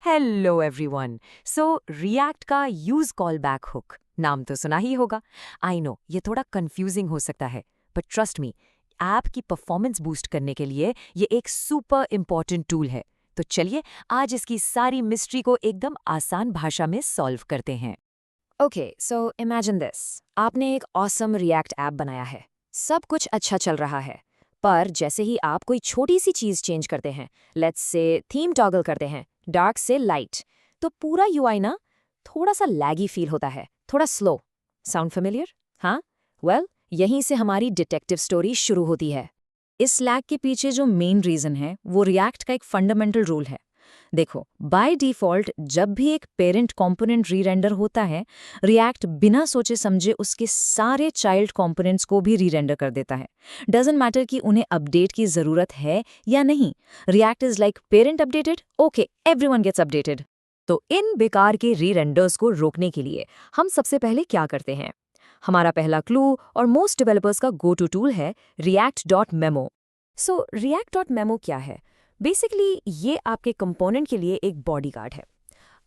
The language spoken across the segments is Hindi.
Hello everyone. सो रिएक्ट का यूज कॉल बैक हुक नाम तो सुना ही होगा। आई नो ये थोड़ा कंफ्यूजिंग हो सकता है, बट ट्रस्ट मी, ऐप की परफॉर्मेंस बूस्ट करने के लिए ये एक सुपर इंपॉर्टेंट टूल है। तो चलिए आज इसकी सारी मिस्ट्री को एकदम आसान भाषा में सॉल्व करते हैं। Okay, so imagine this. आपने एक ऑसम रिएक्ट ऐप बनाया है। सब कुछ अच्छा चल रहा है, पर जैसे ही आप कोई छोटी सी चीज चेंज करते हैं, लेट्स से थीम टॉगल करते हैं डार्क से लाइट, तो पूरा यूआई ना थोड़ा सा लैगी फील होता है, थोड़ा स्लो। Sound familiar? हाँ, वेल, यहीं से हमारी डिटेक्टिव स्टोरी शुरू होती है। इस लैग के पीछे जो मेन रीजन है वो रिएक्ट का एक फंडामेंटल रूल है। देखो, बाय डिफ़ॉल्ट जब भी एक पेरेंट कंपोनेंट री-रेंडर होता है, रिएक्ट बिना सोचे समझे उसके सारे चाइल्ड कंपोनेंट्स को भी री-रेंडर कर देता है। डजंट मैटर कि उन्हें अपडेट की ज़रूरत है या नहीं। React is like parent updated, okay, everyone gets updated. तो इन बेकार के री-रेंडर्स को रोकने के लिए हम सबसे पहले क्या करते हैं? हमारा पहला क्लू और मोस्ट डेवलपर्स का गो टू टूल है react.memo। सो react.memo क्या है? बेसिकली ये आपके कंपोनेंट के लिए एक बॉडीगार्ड है।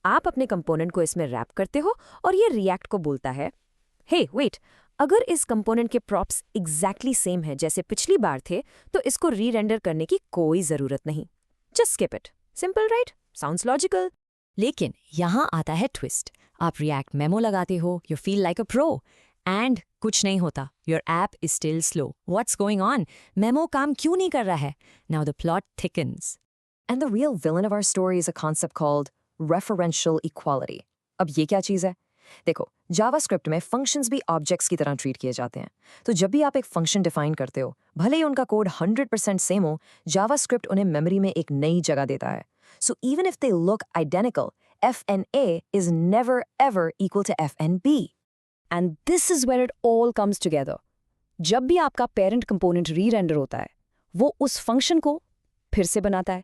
आप अपने कंपोनेंट को इसमें रैप करते हो और ये रिएक्ट को बोलता है, हे वेट, अगर इस कंपोनेंट के प्रॉप्स एग्जैक्टली सेम है जैसे पिछली बार थे, तो इसको री-रेंडर करने की कोई जरूरत नहीं। Just skip it. Simple, right? Sounds logical. लेकिन यहाँ आता है ट्विस्ट। आप रिएक्ट मेमो लगाते हो, you feel like a pro, and कुछ नहीं होता। Your app is still slow. What's going on? Memo काम क्यों नहीं कर रहा है? Now the plot thickens. And the real villain of our story is a concept called referential equality. अब ये क्या चीज़ है? देखो, जावास्क्रिप्ट में फंक्शंस भी ऑब्जेक्ट्स की तरह ट्रीट किए जाते हैं। तो जब भी आप एक फंक्शन डिफाइन करते हो, भले ही उनका कोड 100% सेम हो, जावास्क्रिप्ट उन्हें मेमोरी में एक नई जगह देता है। So even if they look identical, fna is never ever equal to fnb. And this is where it all comes together. जब भी आपका पेरेंट कंपोनेंट री-रेंडर होता है, वो उस फंक्शन को फिर से बनाता है।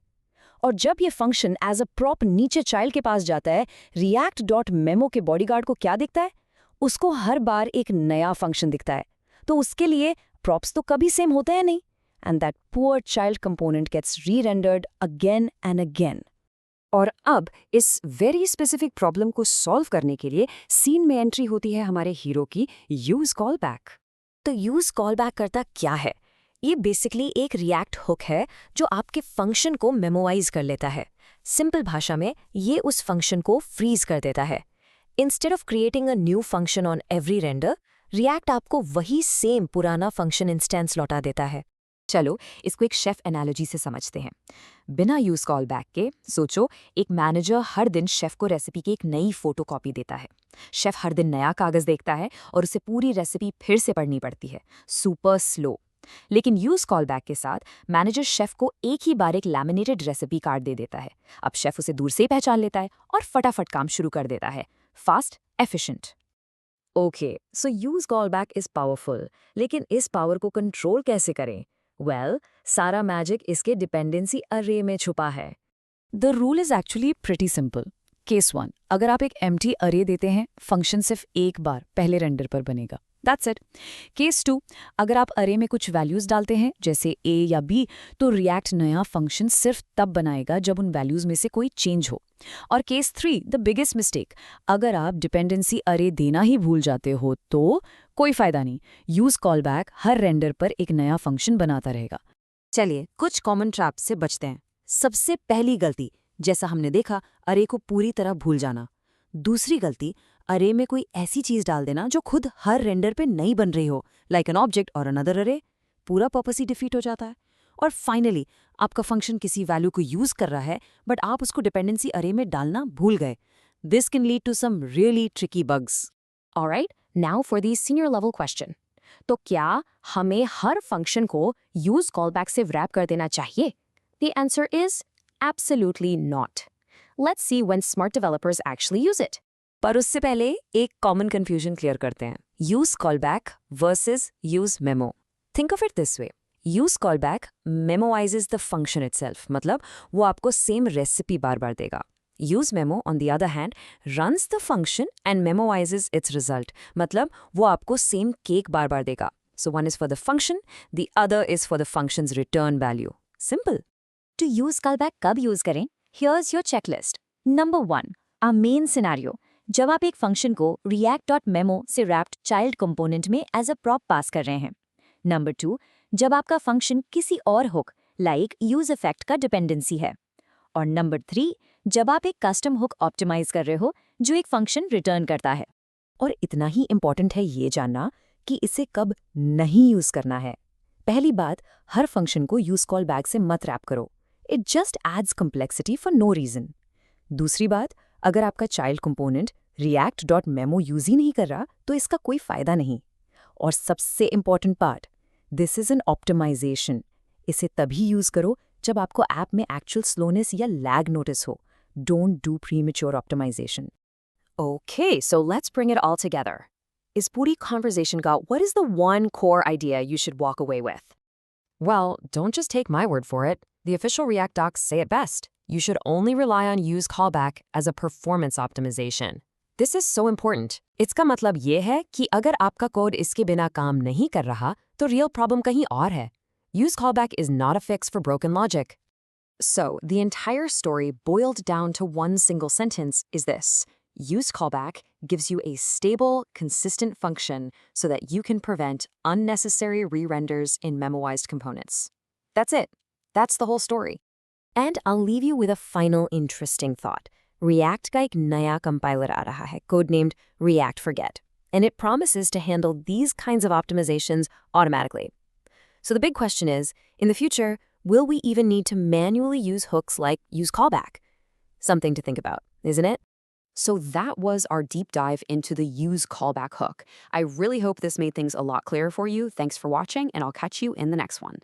और जब ये फंक्शन एज अ प्रॉप नीचे चाइल्ड के पास जाता है, react.memo के बॉडीगार्ड को क्या दिखता है? उसको हर बार एक नया फंक्शन दिखता है। तो उसके लिए प्रॉप्स तो कभी सेम होते हैं नहीं। And that poor child component gets re-rendered again and again. और अब इस वेरी स्पेसिफिक प्रॉब्लम को सॉल्व करने के लिए सीन में एंट्री होती है हमारे हीरो की, यूज कॉल बैक। तो यूज कॉल बैक करता क्या है? ये बेसिकली एक रिएक्ट हुक है जो आपके फंक्शन को मेमोराइज कर लेता है। सिंपल भाषा में ये उस फंक्शन को फ्रीज कर देता है। Instead of creating a new function on every render, react आपको वही सेम पुराना फंक्शन इंस्टेंस लौटा देता है। चलो इसको एक शेफ एनालॉजी से समझते हैं। बिना यूज कॉल बैक के सोचो, एक मैनेजर हर दिन शेफ को रेसिपी की एक नई फोटोकॉपी देता है। शेफ हर दिन नया कागज देखता है और उसे पूरी रेसिपी फिर से पढ़नी पड़ती है, सुपर स्लो। लेकिन यूज कॉल बैक के साथ मैनेजर शेफ को एक ही बार एक लैमिनेटेड रेसिपी कार्ड दे देता है। अब शेफ उसे दूर से ही पहचान लेता है और फटाफट काम शुरू कर देता है। Fast, efficient. Okay, so use call back is powerful, लेकिन इस पावर को कंट्रोल कैसे करें? वेल, सारा मैजिक इसके डिपेंडेंसी अरे में छुपा है। The rule is actually pretty simple. Case 1, अगर आप एक एम्प्टी अरे देते हैं, फंक्शन सिर्फ एक बार पहले रेंडर पर बनेगा। That's it. केस 2, अगर आप अरे में कुछ वैल्यूज डालते हैं जैसे ए या बी, तो रिएक्ट नया फंक्शन सिर्फ तब बनाएगा जब उन वैल्यूज में से कोई चेंज हो। और केस 3, द बिगेस्ट मिस्टेक, अगर आप डिपेंडेंसी अरे देना ही भूल जाते हो तो कोई फायदा नहीं, यूज कॉल बैक हर रेंडर पर एक नया फंक्शन बनाता रहेगा। चलिए कुछ कॉमन ट्रैप्स से बचते हैं। सबसे पहली गलती, जैसा हमने देखा, अरे को पूरी तरह भूल जाना। दूसरी गलती, अरे में कोई ऐसी चीज डाल देना जो खुद हर रेंडर पे नहीं बन रही हो, लाइक एन ऑब्जेक्ट और अनदर अरे। पूरा पर्पस ही डिफीट हो जाता है। और फाइनली, आपका फंक्शन किसी वैल्यू को यूज कर रहा है बट आप उसको डिपेंडेंसी अरे में डालना भूल गए। This can lead to some really tricky bugs. Alright, now for the senior level question. तो क्या हमें हर फंक्शन को यूज कॉलबैक से रैप कर देना चाहिए? The answer is absolutely not. Let's see when smart developers actually use it. पर उससे पहले एक कॉमन कंफ्यूजन क्लियर करते हैं, use callback versus use memo. Think of it this way, use callback memorizes the function itself, मतलब वो आपको सेम रेसिपी बार बार देगा। Use memo on the other hand runs the function and memorizes its result, मतलब वो आपको सेम केक बार बार देगा। So one is for the function, the other is for the functions return value. Simple. To use callback कब यूज करें? Here's your checklist. Number 1, a main scenario, जब आप एक फंक्शन को react.memo से रैप्ड चाइल्ड कंपोनेंट में एज अ प्रॉप पास कर रहे हैं। नंबर 2, जब आपका फंक्शन किसी और हुक लाइक यूज इफेक्ट का डिपेंडेंसी है। और नंबर 3, जब आप एक कस्टम हुक ऑप्टिमाइज कर रहे हो जो एक फंक्शन रिटर्न करता है। और इतना ही इंपॉर्टेंट है ये जानना कि इसे कब नहीं यूज करना है। पहली बात, हर फंक्शन को यूज कॉल बैक से मत रैप करो। It just adds complexity for no reason. दूसरी बात, अगर आपका चाइल्ड कंपोनेंट react.memo यूज ही नहीं कर रहा तो इसका कोई फायदा नहीं। और सबसे important part, this is an optimisation. इसे तभी यूज करो जब आपको ऐप में एक्चुअल स्लोनेस या लैग नोटिस हो। Don't do premature optimisation. Okay, so let's bring it all together. Is पूरी conversation का what is the one core idea you should walk away with? Well, don't just take my word for it. The official React docs say it best. You should only rely on use callback as a performance optimization. This is so important. इसका मतलब ये है कि अगर आपका कोड इसके बिना काम नहीं कर रहा, तो real problem कहीं और है. Use callback is not a fix for broken logic. So, the entire story boiled down to one single sentence is this. Use callback gives you a stable, consistent function so that you can prevent unnecessary re-renders in memoized components. That's it. That's the whole story. And I'll leave you with a final interesting thought. React का एक नया compiler आ रहा है, codenamed React Forget, and it promises to handle these kinds of optimizations automatically. So the big question is, in the future, will we even need to manually use hooks like use callback? Something to think about, isn't it? So that was our deep dive into the use callback hook. I really hope this made things a lot clearer for you. Thanks for watching, and I'll catch you in the next one.